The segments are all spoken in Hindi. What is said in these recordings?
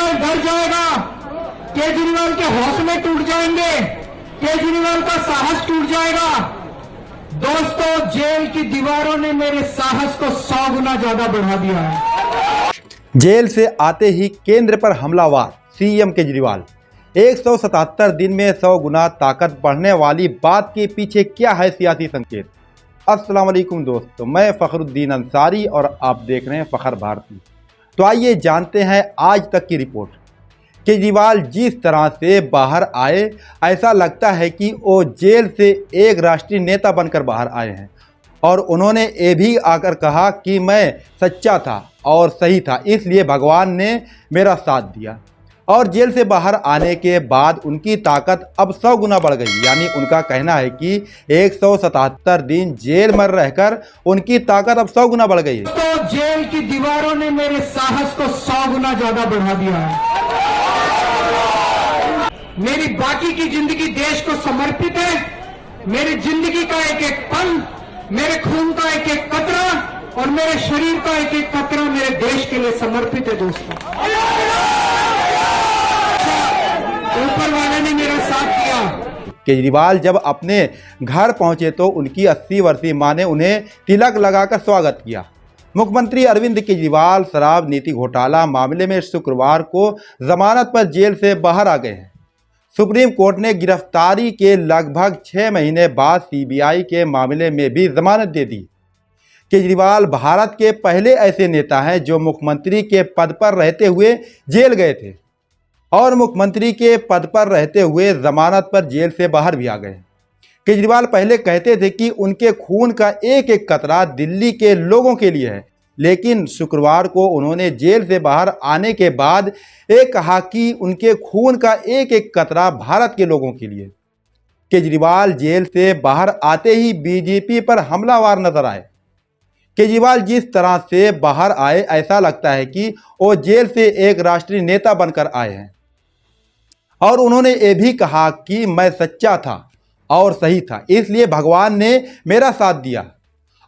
केजरीवाल डर जाएगा, केजरीवाल के हौसले टूट जाएंगे, केजरीवाल का साहस टूट जाएगा। दोस्तों, जेल की दीवारों ने मेरे साहस को 100 गुना ज्यादा बढ़ा दिया है। जेल से आते ही केंद्र पर हमलावर सीएम केजरीवाल। 177 दिन में 100 गुना ताकत बढ़ने वाली बात के पीछे क्या है सियासी संकेत। अस्सलाम वालेकुम दोस्तों, मैं फखरुद्दीन अंसारी और आप देख रहे हैं फखर भारती। तो आइए जानते हैं आज तक की रिपोर्ट। केजरीवाल जिस तरह से बाहर आए, ऐसा लगता है कि वो जेल से एक राष्ट्रीय नेता बनकर बाहर आए हैं और उन्होंने ये भी आकर कहा कि मैं सच्चा था और सही था, इसलिए भगवान ने मेरा साथ दिया। और जेल से बाहर आने के बाद उनकी ताकत अब 100 गुना बढ़ गई। यानी उनका कहना है कि 177 दिन जेल में रहकर उनकी ताकत अब 100 गुना बढ़ गई है। तो जेल की दीवारों ने मेरे साहस को 100 गुना ज्यादा बढ़ा दिया है। मेरी बाकी की जिंदगी देश को समर्पित है। मेरी जिंदगी का एक एक पल, मेरे खून का एक एक कतरा और मेरे शरीर का एक एक कतरा मेरे देश के लिए समर्पित है। दोस्तों, ऊपर वाले ने मेरा साथ दिया। केजरीवाल जब अपने घर पहुंचे तो उनकी 80 वर्षीय मां ने उन्हें तिलक लगाकर स्वागत किया। मुख्यमंत्री अरविंद केजरीवाल शराब नीति घोटाला मामले में शुक्रवार को जमानत पर जेल से बाहर आ गए हैं। सुप्रीम कोर्ट ने गिरफ्तारी के लगभग 6 महीने बाद सीबीआई के मामले में भी जमानत दे दी। केजरीवाल भारत के पहले ऐसे नेता हैं जो मुख्यमंत्री के पद पर रहते हुए जेल गए थे और मुख्यमंत्री के पद पर रहते हुए जमानत पर जेल से बाहर भी आ गए। केजरीवाल पहले कहते थे कि उनके खून का एक एक कतरा दिल्ली के लोगों के लिए है, लेकिन शुक्रवार को उन्होंने जेल से बाहर आने के बाद ये कहा कि उनके खून का एक एक कतरा भारत के लोगों के लिए। केजरीवाल जेल से बाहर आते ही बीजेपी पर हमलावर नजर आए। केजरीवाल जिस तरह से बाहर आए, ऐसा लगता है कि वो जेल से एक राष्ट्रीय नेता बनकर आए हैं और उन्होंने ये भी कहा कि मैं सच्चा था और सही था, इसलिए भगवान ने मेरा साथ दिया।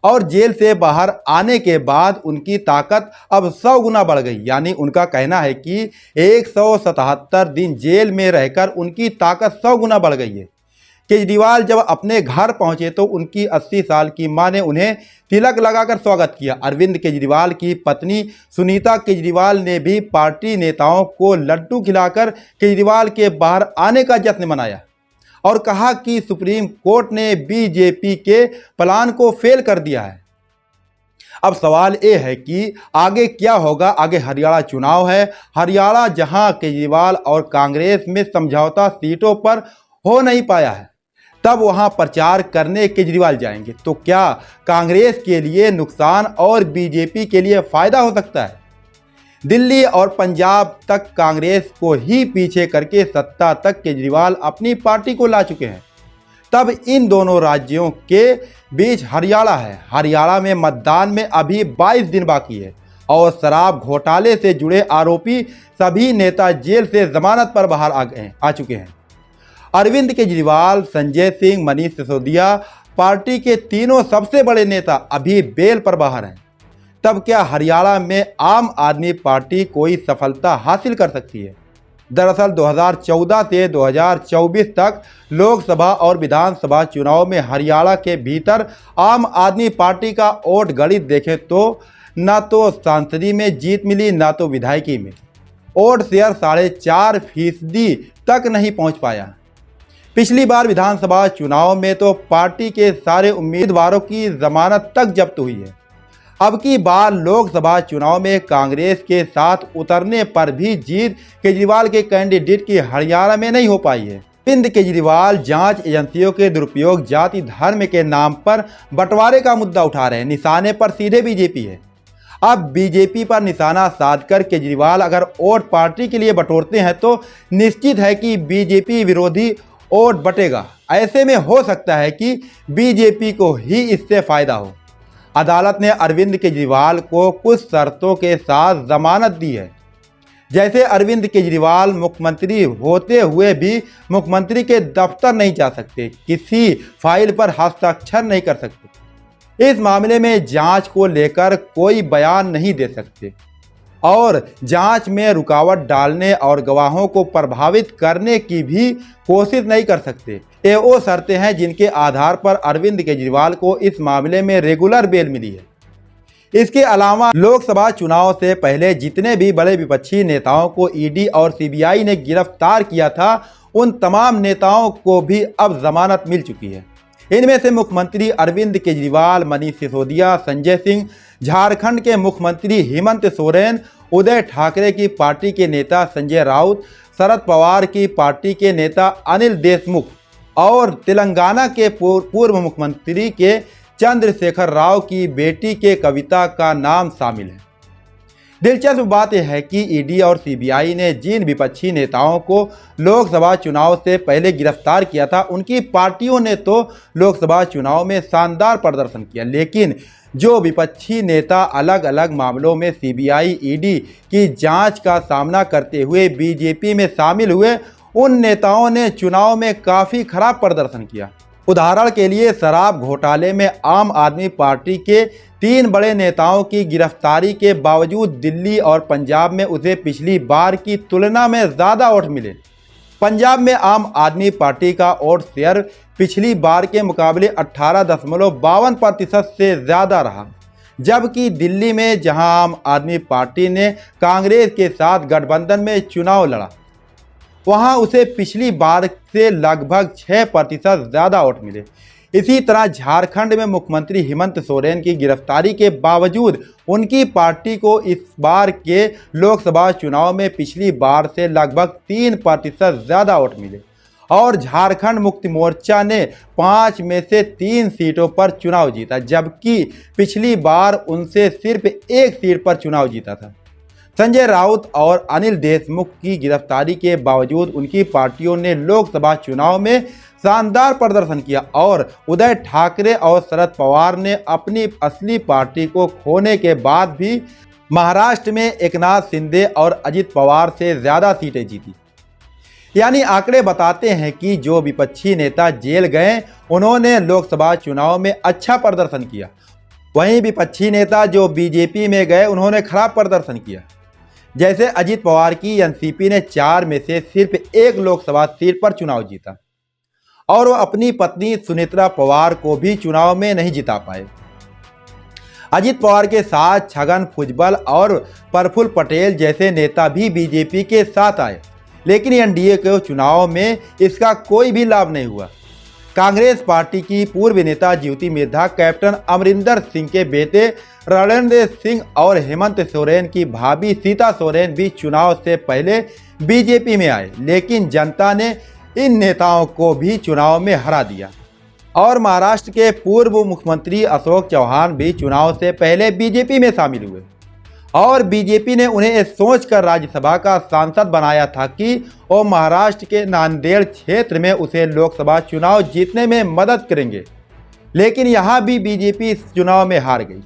और जेल से बाहर आने के बाद उनकी ताकत अब 100 गुना बढ़ गई। यानी उनका कहना है कि 177 दिन जेल में रहकर उनकी ताकत 100 गुना बढ़ गई है। केजरीवाल जब अपने घर पहुंचे तो उनकी 80 साल की मां ने उन्हें तिलक लगाकर स्वागत किया। अरविंद केजरीवाल की पत्नी सुनीता केजरीवाल ने भी पार्टी नेताओं को लड्डू खिलाकर केजरीवाल के बाहर आने का जश्न मनाया और कहा कि सुप्रीम कोर्ट ने बीजेपी के प्लान को फेल कर दिया है। अब सवाल ये है कि आगे क्या होगा। आगे हरियाणा चुनाव है। हरियाणा जहां केजरीवाल और कांग्रेस में समझौता सीटों पर हो नहीं पाया है, तब वहां प्रचार करने केजरीवाल जाएंगे। तो क्या कांग्रेस के लिए नुकसान और बीजेपी के लिए फायदा हो सकता है? दिल्ली और पंजाब तक कांग्रेस को ही पीछे करके सत्ता तक केजरीवाल अपनी पार्टी को ला चुके हैं। तब इन दोनों राज्यों के बीच हरियाणा है। हरियाणा में मतदान में अभी 22 दिन बाकी है और शराब घोटाले से जुड़े आरोपी सभी नेता जेल से जमानत पर बाहर आ चुके हैं। अरविंद केजरीवाल, संजय सिंह, मनीष सिसोदिया, पार्टी के तीनों सबसे बड़े नेता अभी बेल पर बाहर हैं। तब क्या हरियाणा में आम आदमी पार्टी कोई सफलता हासिल कर सकती है? दरअसल 2014 से 2024 तक लोकसभा और विधानसभा चुनाव में हरियाणा के भीतर आम आदमी पार्टी का वोट गणित देखें तो ना तो सांसदी में जीत मिली, ना तो विधायकी में। वोट शेयर 4.5% तक नहीं पहुंच पाया। पिछली बार विधानसभा चुनाव में तो पार्टी के सारे उम्मीदवारों की जमानत तक जब्त हुई है। अब की बार लोकसभा चुनाव में कांग्रेस के साथ उतरने पर भी जीत केजरीवाल के कैंडिडेट की हरियाणा में नहीं हो पाई है। अरविंद केजरीवाल जांच एजेंसियों के दुरुपयोग, जाति धर्म के नाम पर बंटवारे का मुद्दा उठा रहे हैं। निशाने पर सीधे बीजेपी है। अब बीजेपी पर निशाना साधकर केजरीवाल अगर वोट पार्टी के लिए बटोरते हैं तो निश्चित है कि बीजेपी विरोधी वोट बटेगा। ऐसे में हो सकता है कि बीजेपी को ही इससे फायदा हो। अदालत ने अरविंद केजरीवाल को कुछ शर्तों के साथ जमानत दी है। जैसे अरविंद केजरीवाल मुख्यमंत्री होते हुए भी मुख्यमंत्री के दफ्तर नहीं जा सकते, किसी फाइल पर हस्ताक्षर नहीं कर सकते, इस मामले में जांच को लेकर कोई बयान नहीं दे सकते। और जांच में रुकावट डालने और गवाहों को प्रभावित करने की भी कोशिश नहीं कर सकते। ये वो शर्तें हैं जिनके आधार पर अरविंद केजरीवाल को इस मामले में रेगुलर बेल मिली है। इसके अलावा लोकसभा चुनाव से पहले जितने भी बड़े विपक्षी नेताओं को ईडी और सीबीआई ने गिरफ्तार किया था, उन तमाम नेताओं को भी अब जमानत मिल चुकी है। इनमें से मुख्यमंत्री अरविंद केजरीवाल, मनीष सिसोदिया, संजय सिंह, झारखंड के मुख्यमंत्री हेमंत सोरेन, उदय ठाकरे की पार्टी के नेता संजय राउत, शरद पवार की पार्टी के नेता अनिल देशमुख और तेलंगाना के पूर्व मुख्यमंत्री के चंद्रशेखर राव की बेटी के कविता का नाम शामिल है। दिलचस्प बात यह है कि ईडी और सीबीआई ने जिन विपक्षी नेताओं को लोकसभा चुनाव से पहले गिरफ्तार किया था, उनकी पार्टियों ने तो लोकसभा चुनाव में शानदार प्रदर्शन किया, लेकिन जो विपक्षी नेता अलग अलग मामलों में सीबीआई, ईडी की जांच का सामना करते हुए बीजेपी में शामिल हुए, उन नेताओं ने चुनाव में काफ़ी खराब प्रदर्शन किया। उदाहरण के लिए शराब घोटाले में आम आदमी पार्टी के 3 बड़े नेताओं की गिरफ्तारी के बावजूद दिल्ली और पंजाब में उसे पिछली बार की तुलना में ज़्यादा वोट मिले। पंजाब में आम आदमी पार्टी का वोट शेयर पिछली बार के मुकाबले 18.52% से ज़्यादा रहा, जबकि दिल्ली में जहां आम आदमी पार्टी ने कांग्रेस के साथ गठबंधन में चुनाव लड़ा, वहां उसे पिछली बार से लगभग 6% ज़्यादा वोट मिले। इसी तरह झारखंड में मुख्यमंत्री हेमंत सोरेन की गिरफ्तारी के बावजूद उनकी पार्टी को इस बार के लोकसभा चुनाव में पिछली बार से लगभग 3% ज़्यादा वोट मिले और झारखंड मुक्ति मोर्चा ने 5 में से 3 सीटों पर चुनाव जीता, जबकि पिछली बार उनसे सिर्फ 1 सीट पर चुनाव जीता था। संजय राउत और अनिल देशमुख की गिरफ्तारी के बावजूद उनकी पार्टियों ने लोकसभा चुनाव में शानदार प्रदर्शन किया और उदय ठाकरे और शरद पवार ने अपनी असली पार्टी को खोने के बाद भी महाराष्ट्र में एकनाथ शिंदे और अजित पवार से ज़्यादा सीटें जीती। यानी आंकड़े बताते हैं कि जो विपक्षी नेता जेल गए, उन्होंने लोकसभा चुनाव में अच्छा प्रदर्शन किया, वहीं विपक्षी नेता जो बीजेपी में गए, उन्होंने खराब प्रदर्शन किया। जैसे अजित पवार की एनसीपी ने 4 में से सिर्फ 1 लोकसभा सीट पर चुनाव जीता और वो अपनी पत्नी सुनेत्रा पवार को भी चुनाव में नहीं जिता पाए। अजित पवार के साथ छगन भुजबल और प्रफुल्ल पटेल जैसे नेता भी बीजेपी के साथ आए, लेकिन एनडीए के चुनाव में इसका कोई भी लाभ नहीं हुआ। कांग्रेस पार्टी की पूर्व नेता ज्योति मिर्धा, कैप्टन अमरिंदर सिंह के बेटे रणेंद्र सिंह और हेमंत सोरेन की भाभी सीता सोरेन भी चुनाव से पहले बीजेपी में आए, लेकिन जनता ने इन नेताओं को भी चुनाव में हरा दिया। और महाराष्ट्र के पूर्व मुख्यमंत्री अशोक चौहान भी चुनाव से पहले बीजेपी में शामिल हुए और बीजेपी ने उन्हें सोचकर राज्यसभा का सांसद बनाया था कि वो महाराष्ट्र के नांदेड़ क्षेत्र में उसे लोकसभा चुनाव जीतने में मदद करेंगे, लेकिन यहाँ भी बीजेपी इस चुनाव में हार गई।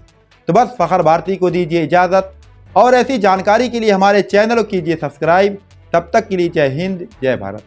तो बस फखर भारती को दीजिए इजाज़त और ऐसी जानकारी के लिए हमारे चैनल को कीजिए सब्सक्राइब। तब तक के लिए जय हिंद, जय भारत।